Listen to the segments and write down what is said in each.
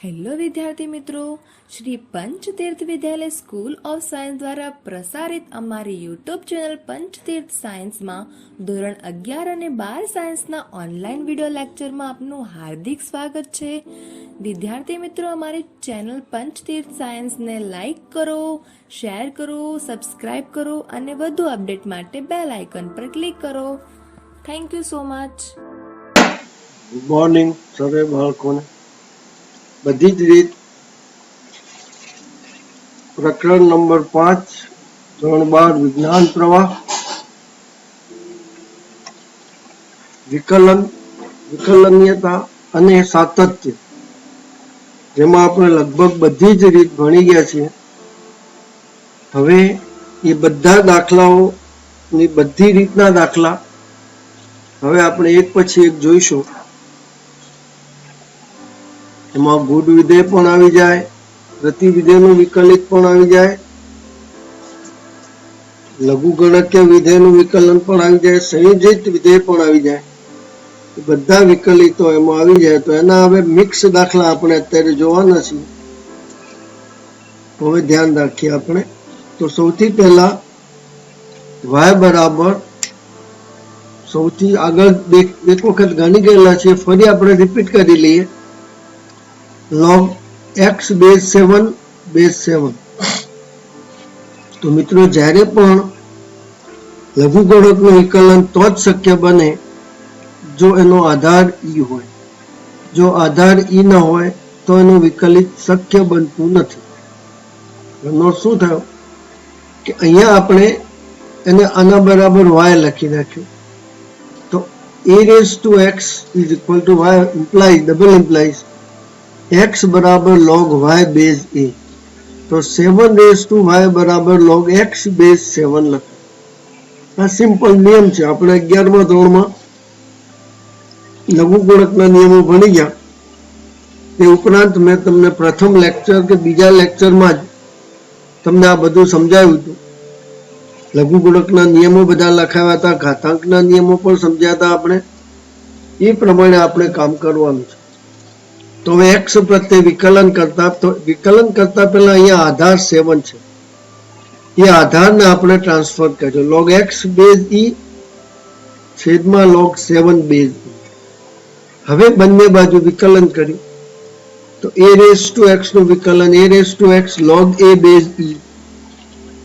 Hello વિદ્યાર્થી મિત્રો, શ્રી પંચતીર્થ વિદ્યાલય school of science દ્વારા પ્રસારિત અમારી યુટ્યુબ ચેનલ પંચતીર્થ સાયન્સમાં ધોરણ 11 અને 12 સાયન્સના ઓનલાઈન વિડીયો લેક્ચરમાં આપનું હાર્દિક સ્વાગત છે. વિદ્યાર્થી મિત્રો, અમારી ચેનલ પંચતીર્થ સાયન્સને લાઈક કરો, શેર કરો, સબસ્ક્રાઇબ કરો અને વધુ અપડેટ માટે બેલ આઇકન પર ક્લિક કરો. Thank you so much. Good morning સર્વે બાળકોને. બધી જ રીત પ્રકરણ નંબર 5 ધોરણ 12 વિજ્ઞાન પ્રવાહ વિકલનીયતા અને સાતત્ય, જેમાં આપણે લગભગ બધી જ રીત ભણી ગયા છીએ. હવે એ બધા દાખલાઓની બધી રીતના દાખલા હવે આપણે એક પછી એક જોઈશું. એમાં ગુણ વિધેય પણ આવી જાય, પ્રતિવિધેયનું વિકલિત પણ આવી જાય, લઘુગણકીય વિધેયનું વિકલન પણ આવી જાય, સંયોજિત વિધેય પણ આવી જાય. બધા વિકલિતો એમાં આવી જાય તો એના હવે મિક્સ દાખલા આપણે અત્યારે જોવાના છીએ. હવે ધ્યાન રાખીએ આપણે. તો સૌથી પહેલા y બરાબર, સૌથી આગળ એક વખત ગણી ગયેલા છે, ફરી આપણે રિપીટ કરી લઈએ. log x base 7 base 7. તો મિત્રો, જ્યારે પણ લઘુગણકનું વિકલન તો જ શક્ય બને જો એનો આધાર e હોય. જો આધાર e ન હોય તો એનું વિકલિત શક્ય બનતું નથી. એનો શું થયો કે અહીંયા આપણે એને આના બરાબર y લખી નાખ્યું. તો a raised to x is equal to y double implies x બરાબર log y base a. તો 7 raised to y બરાબર log x base 7 લખો. આ સિમ્પલ નિયમ છે. આપણે 11મા ધોરણમાં લઘુગણકના નિયમો ભણી ગયા. એ ઉપરાંત મેં તમને પ્રથમ લેક્ચર કે બીજા લેક્ચરમાં જ તમને આ બધું સમજાવ્યું હતું. લઘુગણકના નિયમો બધા લખાવ્યા હતા, ઘાતાંકના નિયમો પણ સમજ્યા હતા આપણે. એ પ્રમાણે આપણે કામ કરવાનું છે. તો હવે x પ્રત્યે વિકલન કરતા પહેલા અહીંયા આધાર 7 છે. એ આધારને આપણે ટ્રાન્સફર કર્યો. log x બેઝ e છેદમાં log 7 બેઝ e. હવે બંને બાજુ વિકલન કર્યું તો a રેઝ ટુ x નું વિકલન a raise to x log a base e.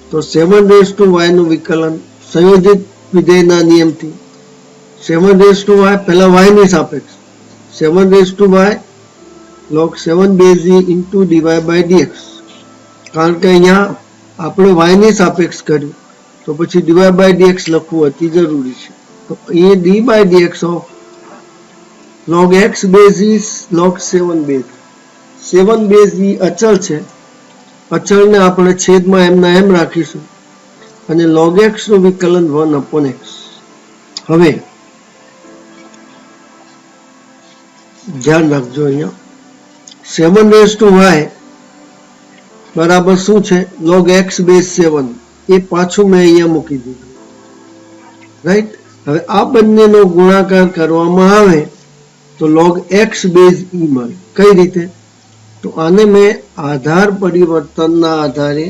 તો 7 રેઝ ટુ y નું વિકલન સંયોજિત વિધેયના નિયમથી 7 રેઝ ટુ y, પહેલા y ની સાપેક્ષ 7 raise to y log 7 base e into dy by dx. કારણ કે અહીંયા આપણે y ની સાપેક્ષ કર્યું તો પછી dy by dx લખવું અતિ જરૂરી છે. તો એ d by dx of log x base e log 7 base. 7 base e અચળ છે. અચળને આપણે છેદમાં એમના એમ રાખીશું અને log x નું વિકલન 1/x. હવે ધ્યાન રાખજો, અહીંયા 7 raised to y બરાબર શું છે? log x base 7. એ પાછું મેં અહીંયા મૂકી દીધું. રાઈટ. હવે આ બંનેનો ગુણાકાર કરવામાં આવે તો log x base e મળે. કઈ રીતે? તો આને મેં આધાર પરિવર્તનના આધારે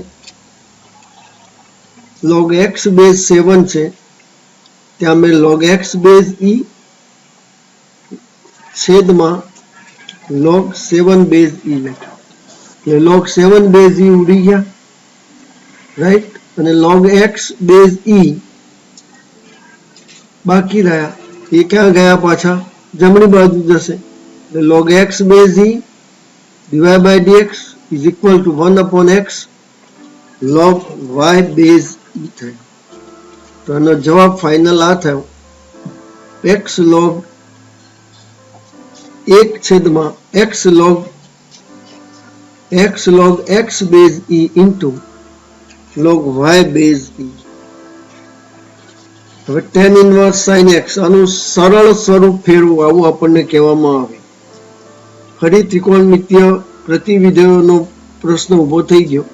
log x base 7 છે ત્યાં મેં log x base e છેદમાં log 7 base e લખ્યું. એટલે log 7 base e ઉડી ગયા. રાઈટ. અને log x base e બાકી રહ્યા. એ ક્યાં ગયા? પાછા જમણી બાજુ જશે. એટલે log x base e dy by dx is equal to 1/x log y base e થાય. તો એનો જવાબ ફાઇનલ આ થયો, x log 1 છેદમાં x log x base e into log y base e. હવે tan inverse sin x, આનું સરળ સ્વરૂપ ફેરવું, આવું આપણને કહેવામાં આવે. ફરી ત્રિકોણમિતીય પ્રતિવિધેયોનો પ્રશ્ન ઉભો થઈ ગયો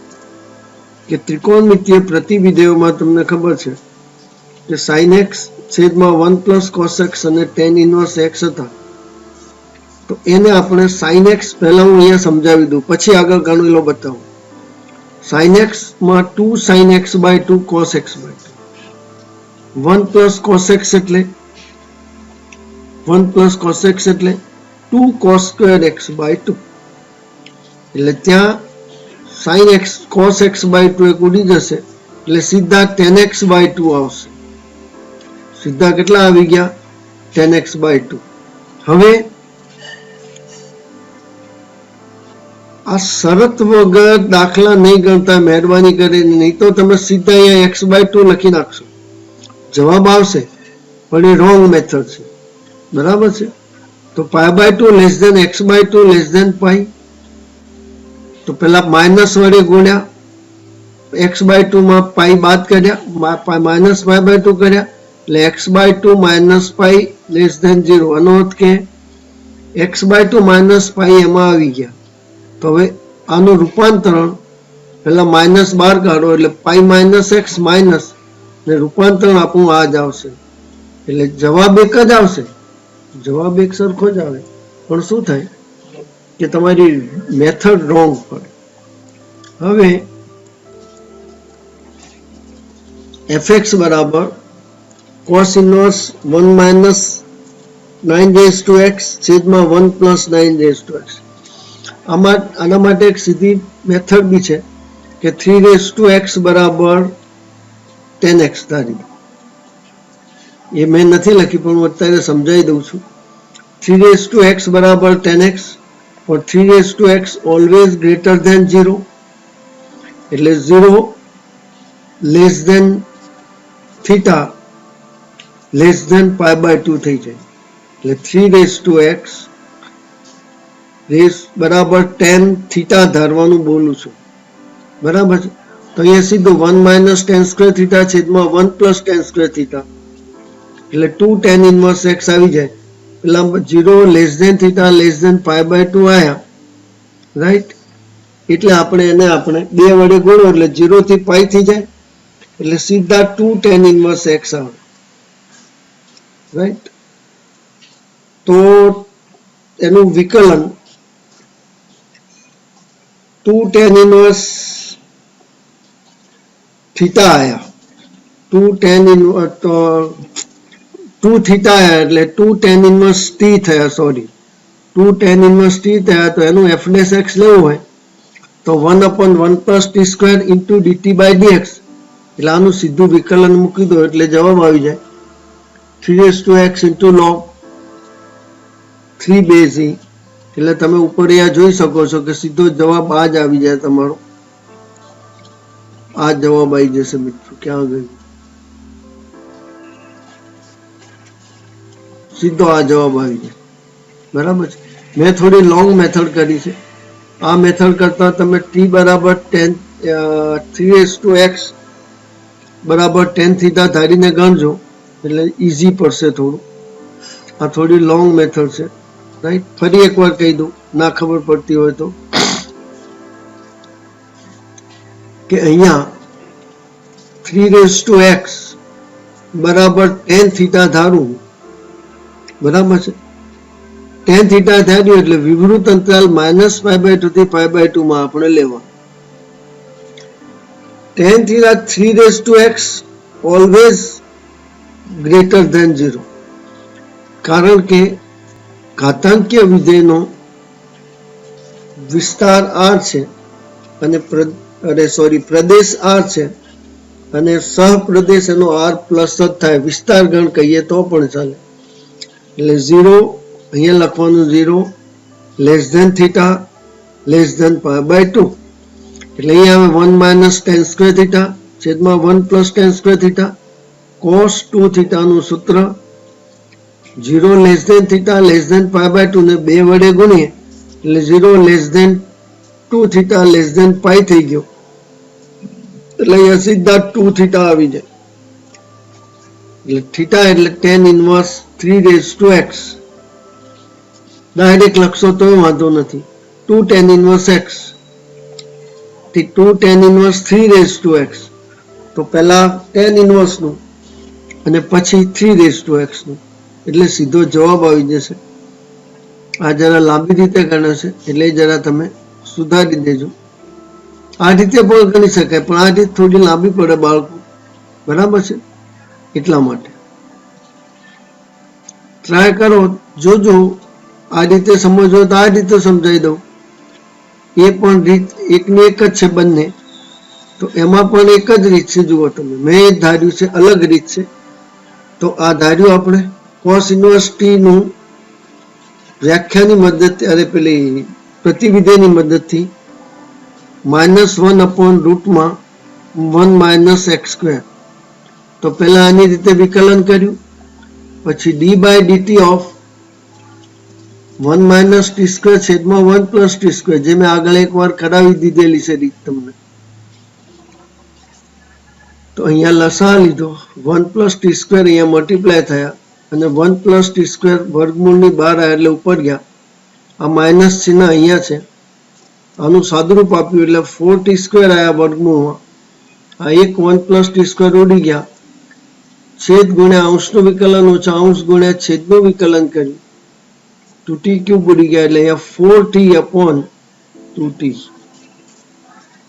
કે ત્રિકોણમિતીય પ્રતિવિધેયોમાં તમને ખબર છે કે sin x છેદમાં 1 plus cos x અને tan inverse x હતા. તો એને આપણે sin x પહેલા હું અહીંયા સમજાવી દઉં, પછી આગળ ગણેલો બતાવું. sin x માં 2 sin x by 2 cos x by 2. 1 plus cos x એટલે 2 cos square x by 2. એટલે ત્યાં sin x cos x by 2 એક ઉડી જશે, એટલે સીધા tan x by 2 આવશે. સીધા કેટલા આવી ગયા? tan x by 2. હવે આ શરત વગર દાખલા નહીં ગણતા મહેરબાની કરીને, નહીં તો તમે સીધા અહીંયા x by 2 લખી નાખશો, જવાબ આવશે પણ એ રોંગ મેથડ છે. બરાબર છે? તો pi by 2 less than x by 2 less than pi. તો પેલા માઇનસ વડે ગુણ્યા, x by 2 માં pi બાદ કર્યા, માઇનસ pi by 2 કર્યા, એટલે x by 2 minus pi less than 0. આનો અર્થ કે x by 2 માઇનસ pi એમાં આવી ગયા. તો હવે આનું રૂપાંતરણ પેલા માઇનસ બહાર કાઢો, એટલે pi માઇનસ એક્સ માઇનસ, ને રૂપાંતરણ આપણું આ જ આવશે. એટલે જવાબ એક જ આવશે, જવાબ એક સરખો જ આવે, પણ શું થાય કે તમારી મેથડ રોંગ પડે. હવે fx બરાબર cos inverse 1 minus 9 raise to x છેદમાં 1 પ્લસ 9 રેઝ ટુ એક્સ. આના માટે એક સીધી મેથડ બી છે કે 3 રેઝ ટુ એક્સ બરાબર 10x ધારી. એ મેં નથી લખી પણ હું અત્યારે સમજાવી દઉં છું. 3 રેઝ ટુ એક્સ બરાબર 10x, or 3 raised to x always greater than 0. એટલે 0 less than theta less than pi by 2 થઈ જાય. એટલે 3 raised to x બરાબર 10 theta ધારવાનું બોલું છું. બરાબર છે? તો અહીંયા સીધું 1 minus tan square theta છેદમાં 1 plus tan square theta, એટલે 2 tan inverse x આવી જાય. પેલા 0 less than theta less than pi by 2 આયા, રાઈટ? એટલે આપણે એને બે વડે ગુણો એટલે 0 થી પાઈ થઈ જાય, એટલે સીધા 2 tan ઇન્વર્સ x આવે, રાઈટ? તો એનું વિકલન 2 tan ઇન્વર્સ થીટા આયા, 2 tan ઇન્વર્સ 2 થીટા આયા એટલે 2 tan ઇન્વર્સ t થયા, સોરી 2 tan ઇન્વર્સ t થયા. તો એનું f ડેશ x લેવું હોય તો 1/1 plus t square into dt by dx, એટલે આનું સીધું વિકલન મૂકી દો એટલે જવાબ આવી જાય 3 raised to x into log 3 base e. એટલે તમે ઉપર અહીંયા જોઈ શકો છો કે સીધો જવાબ આ જ આવી જાય તમારો, આ જવાબ આવી જશે મિત્રો. ક્યાં ગયું? સીધો આ જવાબ આવી જાય. બરાબર છે? મેં થોડી લોંગ મેથડ કરી છે. આ મેથડ કરતા તમે t બરાબર 10 3 raised to x બરાબર 10 થીટા ધારીને ગણજો એટલે ઈઝી પડશે થોડું. આ થોડી લોંગ મેથડ છે, રાઈટ? ફરી એકવાર કહી દઉં ના ખબર પડતી હોય તો, કે અહીંયા 3 raised to x બરાબર 10 થીટા ધારું, બરાબર છે? 10 થીટા ધાર્યું એટલે વિવૃત અંતરાલ માઇનસ પાઈ બાય 2 થી પાઈ બાય 2 માં આપણે લેવા. 10 theta 3 raised to x always greater than 0, કારણ કે ઘાતાંકીય વિધેયનો વિસ્તાર r છે અને પ્રદેશ r છે, અને સહપ્રદેશ એનો r પ્લસ જ થાય, વિસ્તાર ગણ કહીએ તો પણ ચાલે. એટલે 0 અહીંયા લખવાનું 0 less than theta less than pi by 2, એટલે અહીંયા આવે 1 માઇનસ tan સ્ક્વેર થીટા છેદમાં 1 plus tan square theta cos 2 થીટાનું સૂત્ર 0 less than theta less than pi by 2 ને 2 વડે ગુણીએ એટલે 0 less than 2 theta less than pi થઈ ગયો, એટલે અહીંયા સીધા 2 થીટા આવી જાય. એટલે થીટા એટલે tan inverse 3 raised to x, direct લખશો તો વાંધો નથી, 2 tan inverse x, 2 tan inverse 3 raised to x. તો પહેલા tan ઇન્વર્સ નું અને પછી 3 raised to x નું, એટલે સીધો જવાબ આવી જશે આ જરા લાંબી રીતે ગણે છે એટલે જરા તમે સુધારી દેજો. આ રીતે પણ ગણી શકાય પણ આ રીત થોડી લાંબી પડે બાળકો, બરાબર છે, એટલા માટે ટ્રાય કરો. જોજો આ રીતે સમજો તો આ રીતે સમજાવી દઉં. એ પણ રીત એકની એક જ છે બંને, તો એમાં પણ એક જ રીત છે. જુઓ તમે, મેં ધાર્યું છે અલગ રીત છે, તો આ ધાર્યું આપણે કોસ ઇન્વર્સ ટી નું વ્યાખ્યાની મદદથી, અરે પેલી પ્રતિવિધેયની મદદથી -1/√1 - તો પહેલા આની રીતે વિકલન કર્યું, પછી d/dt ઓફ 1 - t² છેદમાં 1 + t², જે મેં આગળ એકવાર કરાવી દીધેલી છે રીત તમને. તો અહીંયા લસા લીધો, 1 + t² અહીંયા મલ્ટીપ્લાય થયા અને 1 + t² વર્ગમૂળની બહાર આવ્યા એટલે ઉપર ગયા. આ માઇનસ ચિહ્ન અહીંયા છે, આનું સાદુરૂપ આપ્યું એટલે 4t² આવ્યા વર્ગમૂળમાં. આ એક 1 + t² ઉડી ગયા, છેદ ગુણ્યા અંશનું વિકલન ઓછા અંશ ગુણ્યા છેદનું વિકલન કર્યું, 2t³ ઉડી ગયા એટલે અહીંયા 4t/2t.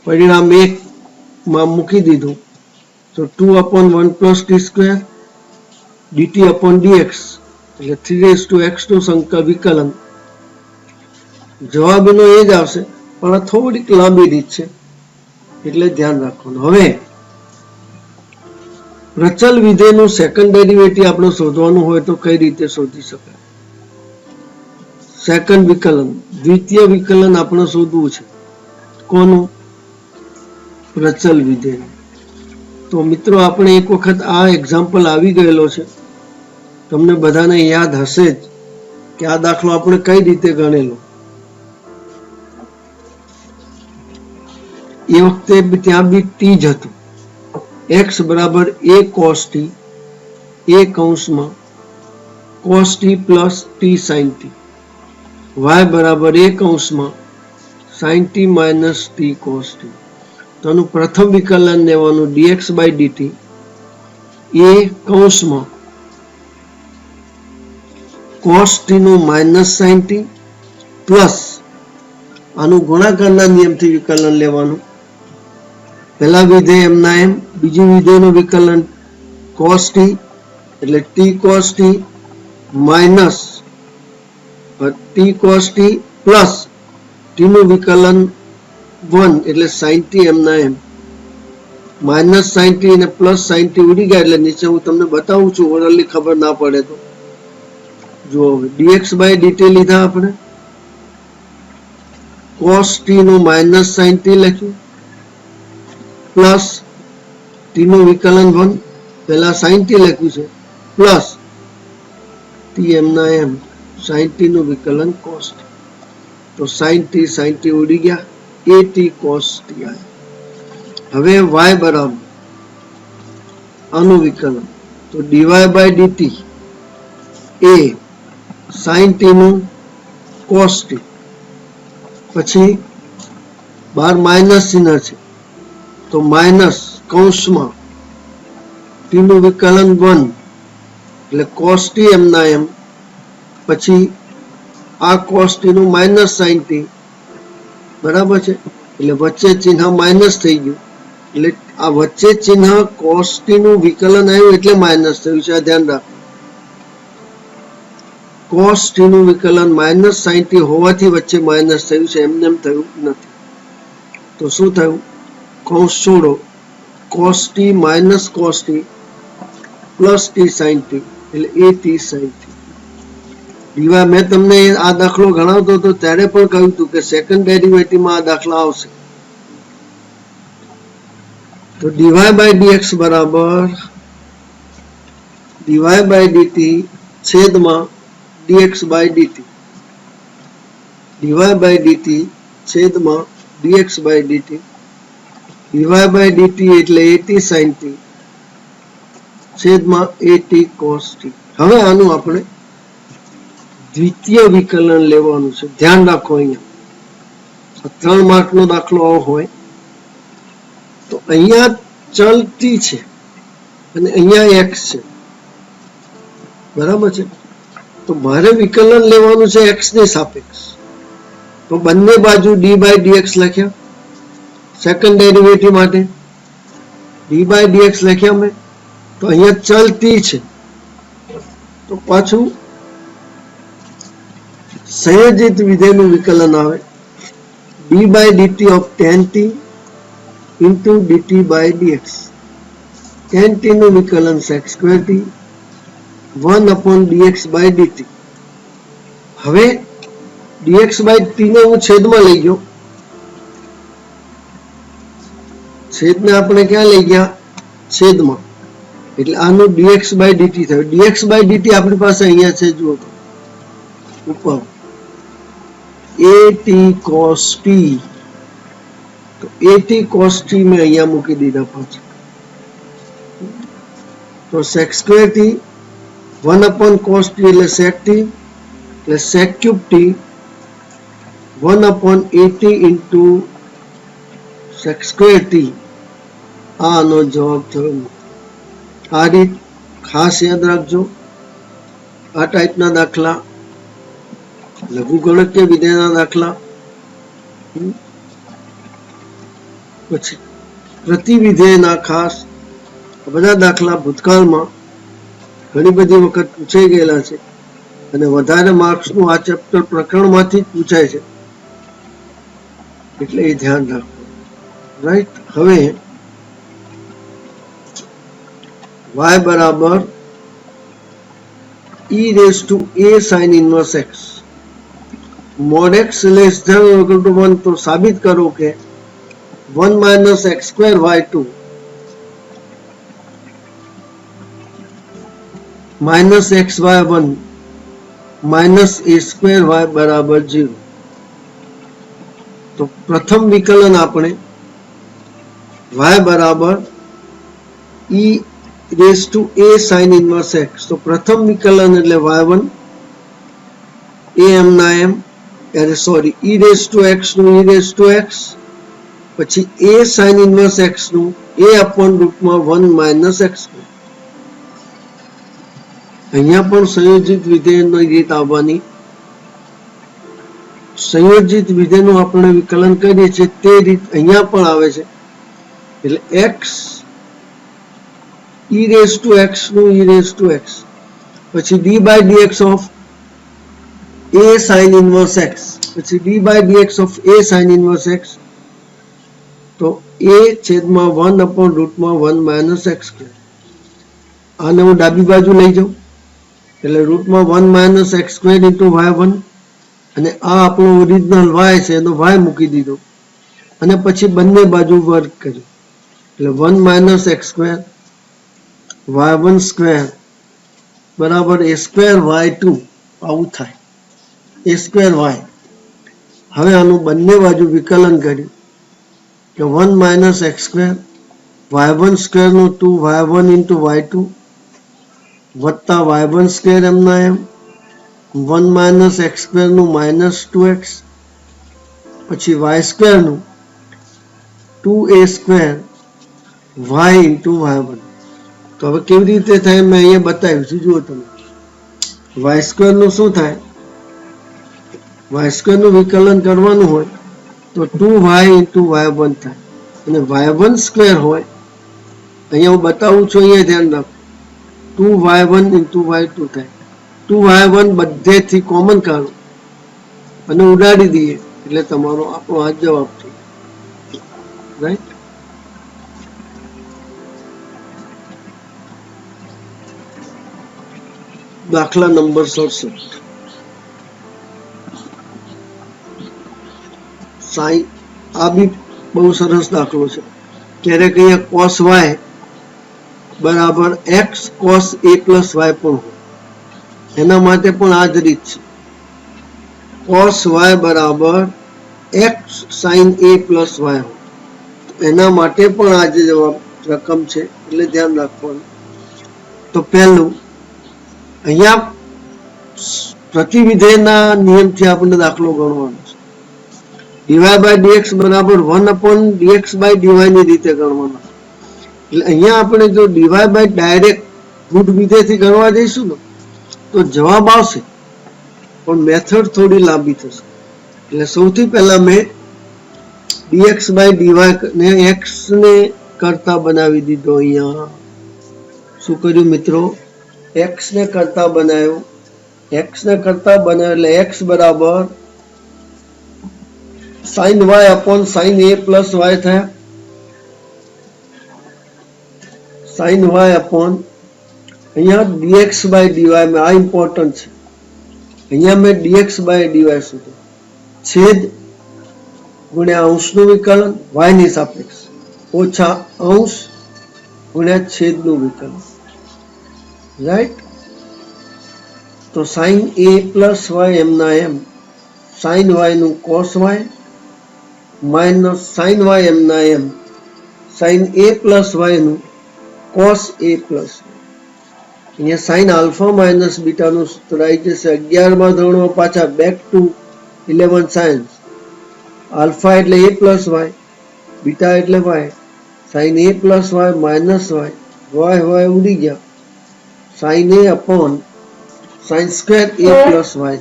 પરિણામ 1 માં મૂકી દીધું તો 2/1 + t² dt/dx એટલે 3x નું સંકલન વિકલન. જવાબ એનો એ જ આવશે, પણ આ થોડીક લાંબી રીત છે એટલે ધ્યાન રાખવાનું. હવે પ્રચલ વિધેયનું સેકન્ડ ડેરિવેટિવ આપણે શોધવાનું હોય તો કઈ રીતે શોધી શકાય? સેકન્ડ વિકલન, દ્વિતીય વિકલન આપણે શોધવું છે. કોનું? પ્રચલ વિધેય. તો મિત્રો આપણે એક વખત આ એક્ઝામ્પલ આવી ગયેલો છે, તમને બધાને યાદ હશે જ કે આ દાખલો આપણે કઈ રીતે ગણેલો. એ વખતે ત્યાં બી ટી જ હતું. x બરાબર a cos t, a કૌંસમાં cos t plus t sin t, y બરાબર a કૌંસમાં sin t minus t cos t. તો આનું પ્રથમ વિકલન લેવાનું dx/dt, a કૌંસમાં cos t નું minus sin t પ્લસ આનું ગુણાકારના નિયમથી વિકલન લેવાનું. પહેલા વિધેય એમના એમ, બીજું વિધેયનું વિકલન cos t એટલે t cos t minus t cos t plus t નું વિકલન 1 એટલે sin t એમના એમ. માઇનસ sin t અને પ્લસ sin t ઉડી ગયા એટલે નીચે હું તમને બતાવું છું, ઓરલી ખબર ના પડે તો. જો dx/dt લીધા આપણે, cos t નું માઇનસ sin t લખ્યું, પ્લસ t નું વિકલન 1, પહેલા sin t લખ્યું છે, પ્લસ t એમના એમ sin t નું વિકલન cos t. તો sin t ઉડી ગયા, at cos t આવ્યા. હવે y બરાબર આનું વિકલન, તો dy/dt એ sin t નું cos t, પછી બહાર માઇનસ ચિહ્ન છે તો માઇનસ કૌંસમાં t નું વિકલન 1 એટલે cos t એમના એમ, પછી આ cos t નું માઇનસ sin t, બરાબર છે, એટલે વચ્ચે ચિહ્ન માઇનસ થઈ ગયું, એટલે આ વચ્ચે ચિહ્ન cos t નું વિકલન આવ્યું એટલે માઇનસ થયું છે. આ ધ્યાન રાખો, cos t નું વિકલન માઇનસ sin t હોવાથી વચ્ચે માઇનસ થયું છે, એમને એમ થયું નથી. તો શું થયું? કૌંસ છોડો, cos t minus cos t plus t sin t એટલે at sin t. મેં તમને આ દાખલો ગણાવતો હતો ત્યારે પણ કહ્યું હતું કે સેકન્ડ ડેરિવેટિવમાં આ દાખલા આવશે. તો dy/dx બરાબર dy/dt છેદમાં dx/dt, dy/dt છેદમાં dx/dt, dy/dt એટલે at sin t છેદમાં at cos t. હવે આનું આપણે દ્વિતીય વિકલન લેવાનું છે. ધ્યાન રાખો, અહીંયા 3 માર્કનો દાખલો આવો હોય તો અહીંયા ચલ t છે અને અહીંયા x છે, બરાબર છે. તો મારે વિકલન લેવાનું છે x ની સાપેક્ષ, તો બંને બાજુ d/dx લખ્યા. સેકન્ડ ડેરિવેટિવ માટે d/dx લખ્યા મેં. તો અહીંયા ચલ t છે, તો પાછું સંયોજિત વિધેયનું વિકલન આવે d/dt of tan t into dt/dx. tan t નું વિકલન sec2t 1/dx/dt. હવે dx/t ને હું છેદમાં લઈ ગયો. છેદને આપણે ક્યાં લઈ ગયા? છેદમાં. એટલે આનું dx/dt થયું. dx/dt આપણી પાસે અહીંયા છે, જુઓ ઉપર at cos t. તો at cos t મેં અહીંયા મૂકી દીધા પાછા. તો sec2t 1/cos t એટલે sec t એટલે sec³ t 1/at into sec²t. આનો જવાબ થયો. આ રીત ખાસ યાદ રાખજો. આ ટાઈપના દાખલા, લઘુગણક કે વિધેયના દાખલા, પછી પ્રતિવિધેયના ખાસ બધા દાખલા ભૂતકાળમાં ઘણી બધી વખત પૂછાઈ ગયેલા છે અને વધારે માર્ક્સનું આ ચેપ્ટર પ્રકરણમાંથી જ પૂછાય છે, એટલે એ ધ્યાન રાખો. રાઈટ. હવે y બરાબર e⁻a sin inverse x. mod x less than or equal to 1. તો સાબિત કરો કે 1 - x²y2 -xy1 -a²y બરાબર 0. તો પ્રથમ વિકલન આપણે y બરાબર e⁻a sin inverse x. તો પ્રથમ વિકલન એટલે y1 a m ના m, સોરી e⁻x નું e⁻x, પછી a sin inverse x નું a/√1 - x². અહીંયા પણ સંયોજિત વિધેયની રીત આવવાની. સંયોજિત વિધેયનું આપણે વિકલન કરીએ છીએ તે રીત અહીંયા પણ આવે છે. એટલે x e⁻x નું e⁻x, પછી d/dx of a sin inverse x, પછી d/dx of a sin inverse x. તો a/1/√1 - x². આને હું ડાબી બાજુ લઈ જાઉં એટલે √1 - x² into y1, અને આ આપણો ઓરિજિનલ y છે એનો y મૂકી દીધો, અને પછી બંને બાજુ વર્ગ કર્યો એટલે 1 - x² y1² બરાબર a²y2. આવું થાય a²y. હવે આનું બંને બાજુ વિકલન કર્યું કે 1 - x² y1² નું 2y1 into y2 વત્તા y1² m ના m 1 - x² નું -2x, પછી y² નું 2a² y into y1. તો હવે કેવી રીતે થાય મેં અહીંયા બતાવ્યું છે, જુઓ તમે. y² નું શું થાય? y² નું વિકલન કરવાનું હોય તો 2y into y1 થાય, અને y1² હોય અહીંયા હું બતાવું છું, અહીંયા ધ્યાન રાખો, 2y1 into y2 થાય. 2y1 બધેથી કોમન કાઢો અને ઉડાડી દઈએ એટલે તમારો આપણો આ જવાબ છે. રાઈટ. દાખલા નંબર 67. આ બી બહુ સરસ દાખલો છે. ક્યારેક અહીંયા cos y બરાબર x cos a plus y પણ હોય, એના માટે પણ આ જ રીત છે. cos y બરાબર x sin a plus y હોય, એના માટે પણ આ જ જવાબ રકમ છે, એટલે ધ્યાન રાખવાનું. તો પહેલું અહીંયા પ્રતિવિધેયના નિયમથી આપણે દાખલો ગણવાનો છે. dy/dx બરાબર 1/dx/dy ની રીતે ગણવાનો. એટલે અહીંયા આપણે જો dy/, ડાયરેક્ટ રૂટ વિધેયથી ગણવા જઈશું ને તો જવાબ આવશે પણ મેથડ થોડી લાંબી થશે. એટલે સૌથી પહેલા મેં dx by dy ને x ને કરતા બનાવી દીધો. અહીંયા શું કર્યું મિત્રો? x ને કરતા બનાવ્યો. x ને કરતા બનાવ્યો એટલે x બરાબર sin y upon sin a plus y થયા. sin y upon અહીંયા dx by dy માં આ ઇમ્પોર્ટન્ટ છે. અહીંયા મેં dx by dy સુધી છેદ ગુણ્યા અંશનું વિકલન y ની સાપેક્ષ ઓછા અંશ ગુણ્યા છેદનું વિકલન. રાઈટ? તો sin a plus y એમના એમ sin y નું cos y minus sin y એમના એમ sin a plus y નું cos a plus y. અહીંયા sin આલ્ફા માઇનસ બીટાનું સૂત્ર આવી જશે 11મા ધોરણમાં પાછા બેક ટુ 11 સાયન્સ. આલ્ફા એટલે a plus y, બીટા એટલે y. sin a plus y minus y, y ઉડી ગયા. sin a upon sin square a plus y.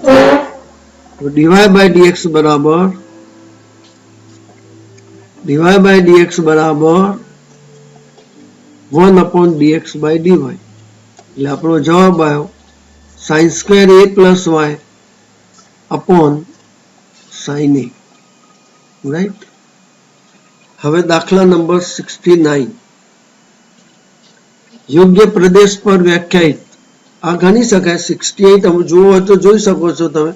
તો dy by dx બરાબર 1 upon dx by dy. એટલે આપણો જવાબ આવ્યો sin square a plus y upon sin a. Right? હવે દાખલા નંબર 69. યોગ્ય પ્રદેશ પર વ્યાખ્યાયિત. આ ગણી શકાય. 68 તમે જુઓ હોય તો જોઈ શકો છો તમે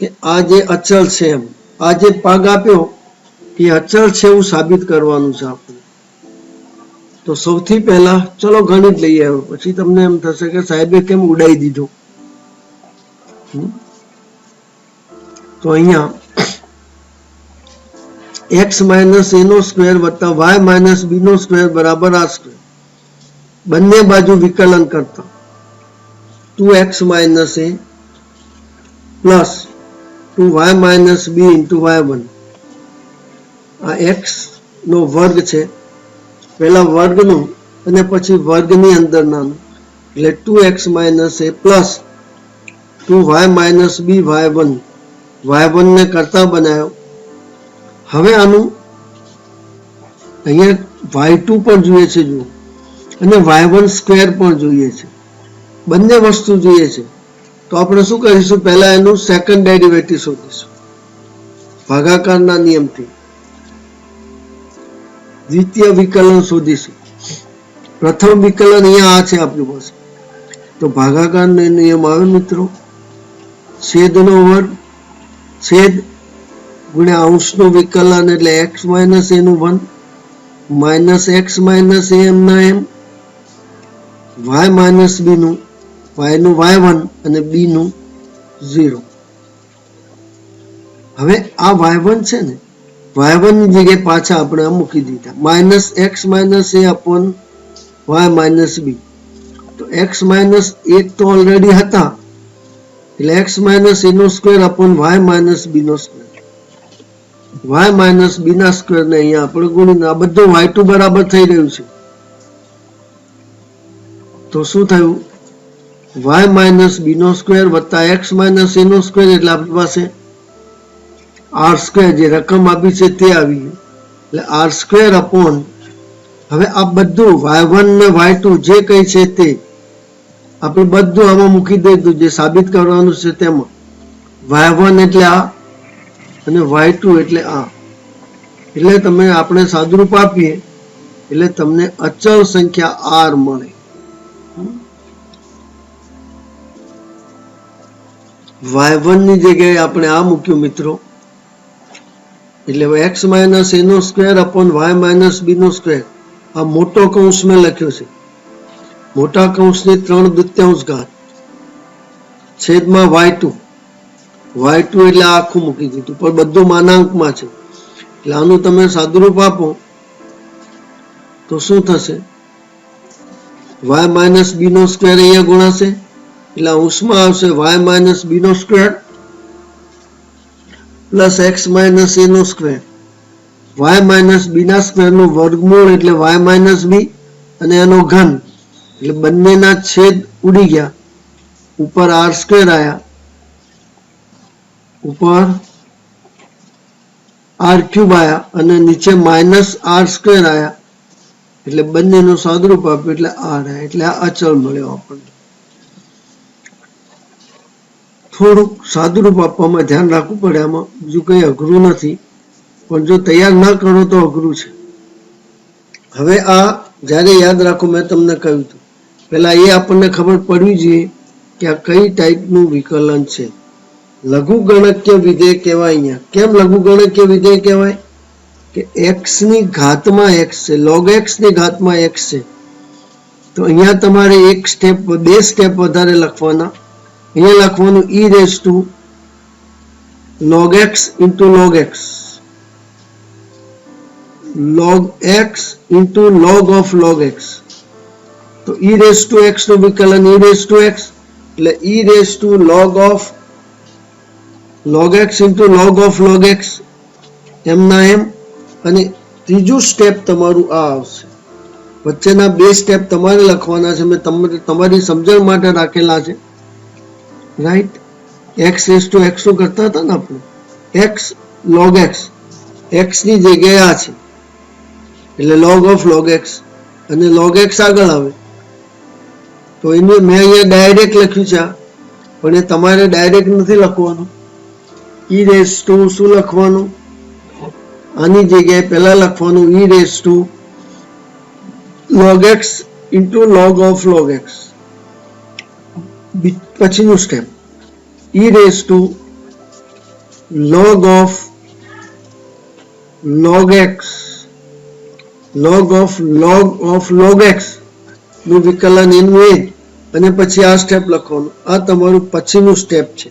કે આ જે અચલ છે એમ આ જે ભાગ આપ્યો એ અચલ છે એવું સાબિત કરવાનું છે આપણે. તો સૌથી પહેલા ચલો ગણિત લઈ આવ્યો. પછી તમને એમ થશે કે સાહેબે કેમ ઉડાઈ દીધો. તો અહીંયા x માઇનસ a નો સ્ક્વેર વત્તા y માઇનસ b નો સ્ક્વેર બરાબર આ સ્ક્વેર. બંને બાજુ વિકલન કરતા 2x minus a plus 2y minus b into y1. આ x નો વર્ગ છે. પહેલા વર્ગનું અને પછી વર્ગની અંદર નાનું એટલે 2x minus a plus 2y minus b y1. y1 ને કરતા બનાવ્યો. હવે આનું અહીંયા y2 પણ જોઈએ છે જુઓ અને y1 સ્ક્વેર પણ જોઈએ છે. બંને વસ્તુ જોઈએ છે. તો આપણે શું કરીશું? પહેલા એનું સેકન્ડ ડેરિવેટિવ શોધીશું ભાગાકારના નિયમથી. દ્વિતીય વિકલન શોધીશું. પ્રથમ વિકલન અહીંયા આ છે આપણી પાસે. તો ભાગાકારનો નિયમ આવે મિત્રો. છેદનો વર્ગ છેદ ગુણ્યા અંશનું વિકલન એટલે x માઇનસ a નું 1 માઇનસ x માઇનસ a એમના એમ y માઇનસ b નું y નું y1 અને b નું 0. હવે આ y1 છે ને y1 ની જગ્યાએ પાછા આપણે આ મૂકી દીધા minus x minus a upon y minus b. તો x માઇનસ 1 તો ઓલરેડી હતા એટલે x માઇનસ a નો square upon y minus b નો સ્ક્વેર. y માઇનસ b ના સ્ક્વેર ને અહીંયા આપણે ગુણીને આ બધું y2 બરાબર થઈ રહ્યું છે. તો શું થયું? y માઇનસ b નો સ્ક્વેર વત્તા x માઇનસ a નો સ્ક્વેર એટલે આપણી પાસે r સ્ક્વેર જે રકમ આપી છે તે આવી ગયું. એટલે r સ્ક્વેર અપોન હવે આ બધું y1 ને y2 જે કંઈ છે તે આપણે બધું આમાં મૂકી દઈશું જે સાબિત કરવાનું છે તેમાં. y1 એટલે આ અને y2 એટલે આ. એટલે તમે આપણે સાદુરૂપ આપીએ એટલે તમને અચળ સંખ્યા r મળે. y1 ની જગ્યાએ આપણે આ મૂક્યું મિત્રો એટલે x માઇનસ a નો square upon y minus b નો સ્ક્વેર. આ મોટો કૌંસ મેં લખ્યો છે. મોટા કૌંસની 3/2 છેદમાં y2 એટલે આખું મૂકી દીધું પણ બધું માનાંકમાં છે. એટલે આનું તમે સાદુરૂપ આપો તો શું થશે? y માઇનસ b નો સ્ક્વેર અહીંયા ગુણાશે એટલે અંશમાં આવશે y માઇનસ b નો square plus x minus a નો સ્ક્વેર. y માઇનસ b ના સ્ક્વેર નું વર્ગમૂળ એટલે y માઇનસ b અને એનો ઘન એટલે બંનેના છેદ ઉડી ગયા ઉપર r સ્ક્વેર આવ્યા ઉપર આર ક્યુબ આયા અને નીચે માઇનસ આર સ્ક્વેર આયા, એટલે બંનેનું સાદુરૂપ આપ્યું એટલે આર આયા, એટલે આ અચળ મળ્યો આપણને. થોડુંક સાદુરૂપ આપવામાં ધ્યાન રાખવું પડે, આમાં બીજું કંઈ અઘરું નથી, પણ જો તૈયાર ના કરો તો અઘરું છે. હવે આ જ્યારે યાદ રાખો, મેં તમને કહ્યું હતું પહેલા એ આપણને ખબર પડવી જોઈએ કે આ કઈ ટાઈપનું વિકલન છે. લઘુગણકીય વિધેય કહેવાય. અહીંયા કેમ લઘુગણકીય વિધેય કહેવાય? કે એક્સ ની ઘાતમાં એક્સ છે, લોગ એક્સ ની ઘાતમાં એક્સ છે. તો અહીંયા તમારે એક સ્ટેપ, બે સ્ટેપ વધારે લખવાના. અહીંયા લખવાનું e raise to log x into log x, log x into log of log x. તો ઈ રેઝ ટુ x નું વિકલન ઈ રેઝ ટુ x, એટલે e raise to log of log x into log of log x એમના એમ. અને ત્રીજું step તમારું આ આવશે. વચ્ચેના બે સ્ટેપ તમારે લખવાના છે, મેં તમારી સમજણ માટે રાખેલા છે. Right, x raise to x નું કરતા હતા ને આપણે, એક્સ લોગ એક્સ, એક્સ ની જગ્યાએ આ છે એટલે log of log x, અને log x આગળ આવે તો એને મેં અહીંયા ડાયરેક્ટ લખ્યું છે, પણ એ તમારે ડાયરેક્ટ નથી લખવાનું. ઈ રેઝ ટુ શું લખવાનું? આની જગ્યાએ પહેલા લખવાનું e raise to log x into log of log x. પછીનું step e raise to log of log x, log of log x નું વિકલન એનું એ જ, અને પછી આ સ્ટેપ લખવાનું. આ તમારું પછીનું સ્ટેપ છે.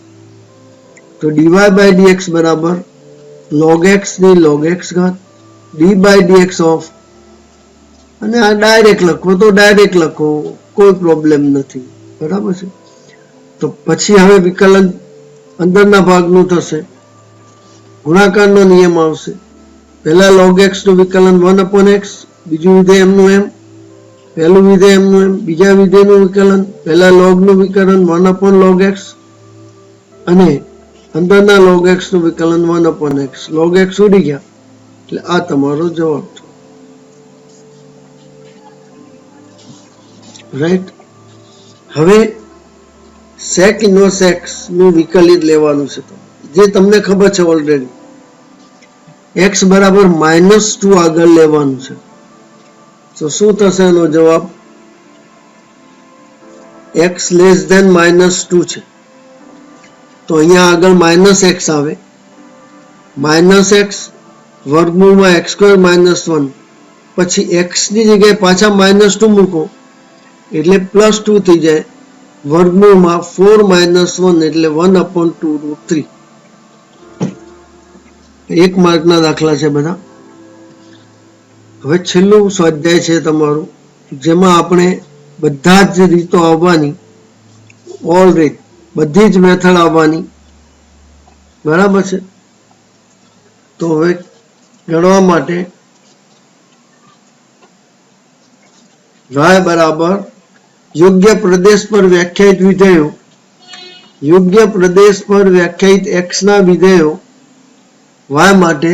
તો dy by dx બરાબર log x ની log x ઘાત d by dx ઓફ, અને આ ડાયરેક્ટ લખો તો ડાયરેક્ટ લખો, કોઈ પ્રોબ્લેમ નથી. બરાબર છે. તો પછી હવે વિકલન અંદરના ભાગનું થશે, ગુણાકારનો નિયમ આવશે. પહેલા log x નું વિકલન 1/x, બીજું વિધેય એમનું એમ, પહેલું વિધેય એમનું એમ, બીજા વિધેયનું વિકલન, પહેલા log નું વિકલન 1/log x, અને અંદરના log x નું વિકલન 1/x. log x ઉડી ગયા એટલે આ તમારો જવાબ છે. રાઈટ. હવે sec inverse x નું વિકલિત લેવાનું છે, જે તમને ખબર છે ઓલરેડી. x બરાબર -2 આગળ લેવાનું છે. તો શું થશે એનો જવાબ? x લેસ ધેન -2 છે, તો અહીંયા આગળ -x આવે, -x વર્ગમૂળમાં x² -1, પછી x ની જગ્યાએ પાછા -2 મૂકો એટલે +2 થઈ જાય, વર્ગમૂળમાં 4 - 1 એટલે 1/2√3. એક માર્કના દાખલા છે બધા. હવે છેલ્લું સ્વાધ્યાય છે તમારું, જેમાં આપણે બધા જ રીતો આવવાની, ઓલ રીત, બધી જ મેથડ આવવાની. બરાબર છે. તો હવે ગણવા માટે y બરાબર યોગ્ય પ્રદેશ પર વ્યાખ્યાયિત વિધેયો, યોગ્ય પ્રદેશ પર વ્યાખ્યાયિત x ના વિધેયો y માટે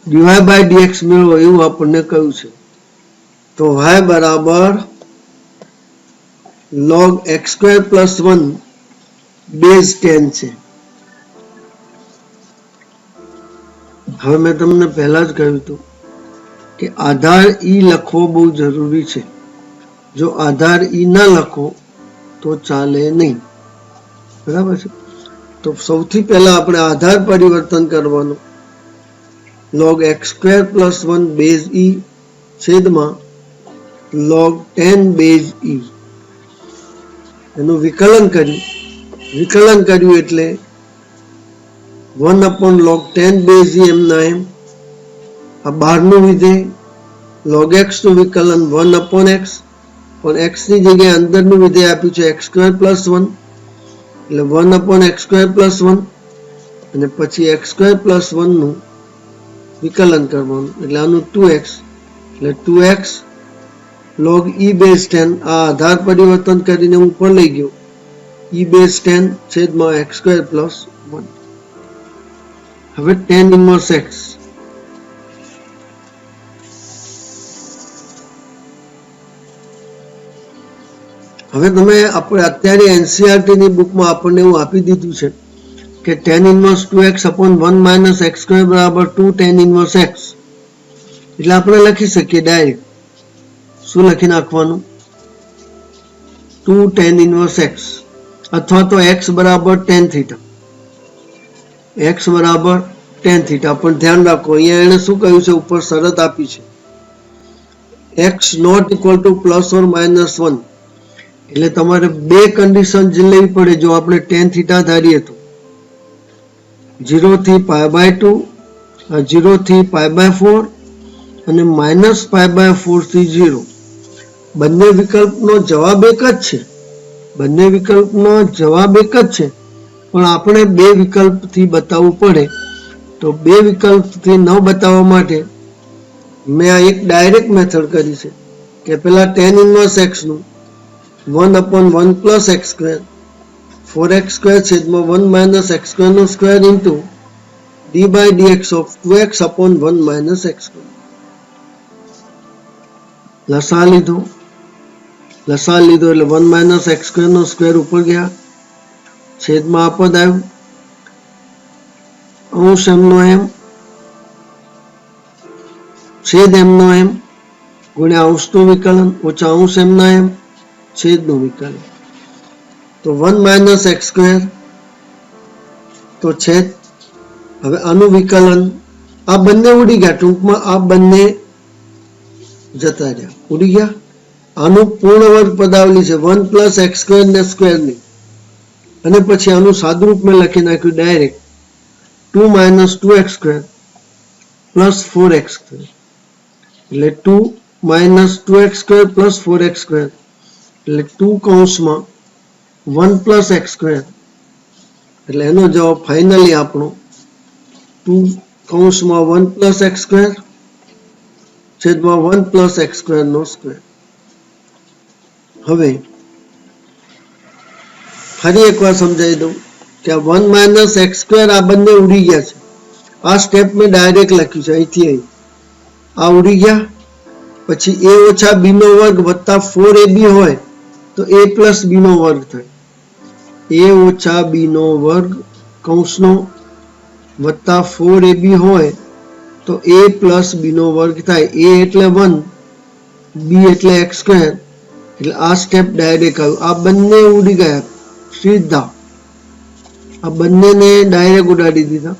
dy by dx મેળવો એવું આપણને કહ્યું છે. તો y બરાબર log x² + 1 બેઝ 10 છે. હવે મેં તમને પહેલા જ કહ્યું હતું કે આધાર ઈ લખવો બહુ જરૂરી છે. જો આધાર ઈ ના લખો તો ચાલે નહીં. બરાબર છે. તો સૌથી પહેલા આપણે આધાર પરિવર્તન કરવાનું. log x² + 1 બેઝ e છેદમાં log 10 બેઝ e, એનું વિકલન કર્યું એટલે 1/log 10 બેઝ e એમના એમ. આ બહારનું વિધેય log x નું વિકલન 1/x, પણ x ની જગ્યાએ અંદરનું વિધેય આપ્યું છે x² + 1 એટલે 1/x² + 1, અને પછી x² + 1 નું વિકલન કરવાનું એટલે આનું 2x, એટલે 2x log e બેઝ 10. આ આધાર પરિવર્તન કરીને હું ઉપર લઈ ગયો e બેઝ 10 છેદમાં x સ્ક્વેર પ્લસ 1. હવે tan ઇન્વર્સ x હવે તમે આપણે અત્યારે એનસીઆરટી ની બુકમાં આપણને એવું આપી દીધું છે કે tan inverse 2x upon 1 minus x square બરાબર 2 tan ઇન્વર્સ x. એટલે આપણે લખી શકીએ ડાયરેક્ટ. શું લખી નાખવાનું? 2 tan ઇન્વર્સ x અથવા તો x બરાબર tan થીટા. x બરાબર tan થીટા. પણ ધ્યાન રાખો અહીંયા એને શું કહ્યું છે, ઉપર શરત આપી છે x not equal to plus or minus 1. એટલે તમારે બે કન્ડિશન લેવી પડે જો આપણે tan થીટા ધારીએ તો. 0 થી π/2, 0 થી π/4 અને -π/4 થી 0. બંને વિકલ્પનો જવાબ એક જ છે. બંને વિકલ્પનો જવાબ એક જ છે, પણ આપણે બે વિકલ્પથી બતાવવું પડે. તો બે વિકલ્પથી ન બતાવવા માટે મેં આ એક ડાયરેક્ટ મેથડ કરી છે કે પેલા tan ઇન્વર્સ x નું 1/1 plus x square 4x square છેદમાં 1 માઇનસ x સ્ક્વેર નો square into d/dx of 2x upon 1 minus x square. લસા લીધો એટલે 1 માઇનસ x સ્ક્વેર નો સ્ક્વેર ઉપર ગયા, છેદમાં આ પદ આવ્યું, અંશ એમનો એમ છેદ એમનો એમ ગુણ્યા અંશનું વિકલન ઓછા અંશ એમના એમ છેદનું વિકલન. તો 1 માઇનસ x સ્ક્વેર તો છેદ. હવે આનું વિકલન, આ બંને ઉડી ગયા, ટૂંકમાં આ બંને જતા રહ્યા, ઉડી ગયા. આનું પૂર્ણ વર્ગ પદાવલી છે 1 પ્લસ x સ્ક્વેર ને સ્ક્વેરની, અને પછી આનું સાદુરૂપ મેં લખી નાખ્યું direct 2 minus 2x square plus 4x square. એટલે 2 minus 2x square plus 4x square એટલે 2 કૌંસમાં 1 પ્લસ x સ્ક્વેર. એટલે એનો જવાબ ફાઇનલી આપણો 2 કૌંસમાં 1 પ્લસ x સ્ક્વેર છેદમાં 1 પ્લસ x સ્ક્વેર નો સ્ક્વેર. હવે ફરી એકવાર સમજાવી દઉં કે 1 માઇનસ x સ્ક્વેર આ બંને ઉડી ગયા છે. આ સ્ટેપ મેં ડાયરેક્ટ લખ્યું છે અહીંથી અહીં. આ ઉડી ગયા. પછી a ઓછા b નો વર્ગ વત્તા 4ab હોય તો a પ્લસ b નો વર્ગ થાય. a ઓછા b નો વર્ગ કૌંસનો વત્તા 4ab હોય તો a પ્લસ b નો વર્ગ થાય. a એટલે 1, b એટલે x સ્ક્વેર. એટલે આ સ્ટેપ ડાયરેક્ટ આવ્યું. આ બંને ઉડી ગયા સીધા, આ બંનેને ડાયરેક્ટ ઉડાડી દીધા.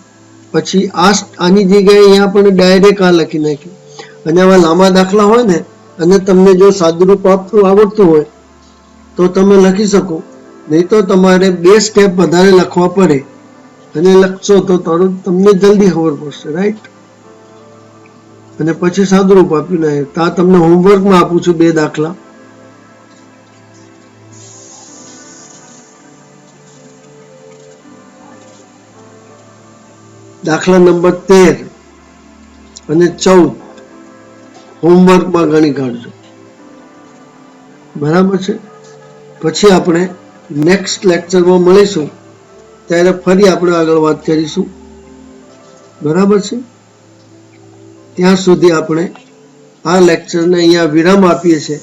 પછી આની જગ્યાએ અહીંયા પણ ડાયરેક્ટ આ લખી નાખ્યું. અને આવા લાંબા દાખલા હોય ને અને તમને જો સાદુરૂપ આપવું આવડતું હોય તો તમે લખી શકો, નહીં તો તમારે બે સ્ટેપ વધારે લખવા પડે અને લખશો તો તમને જલ્દી ખબર પડશે, રાઈટ? અને પછી સાદુરૂપ આપ્યું ને આ તમને હોમવર્કમાં આપું છું બે દાખલા. દાખલા નંબર 13 અને 14 હોમવર્કમાં ગણી કાઢજો, બરાબર છે? પછી આપણે નેક્સ્ટ લેક્ચરમાં મળીશું ત્યારે ફરી આપણે આગળ વાત કરીશું, બરાબર છે? ત્યાં સુધી આપણે આ લેક્ચરને અહીંયા વિરામ આપીએ છીએ.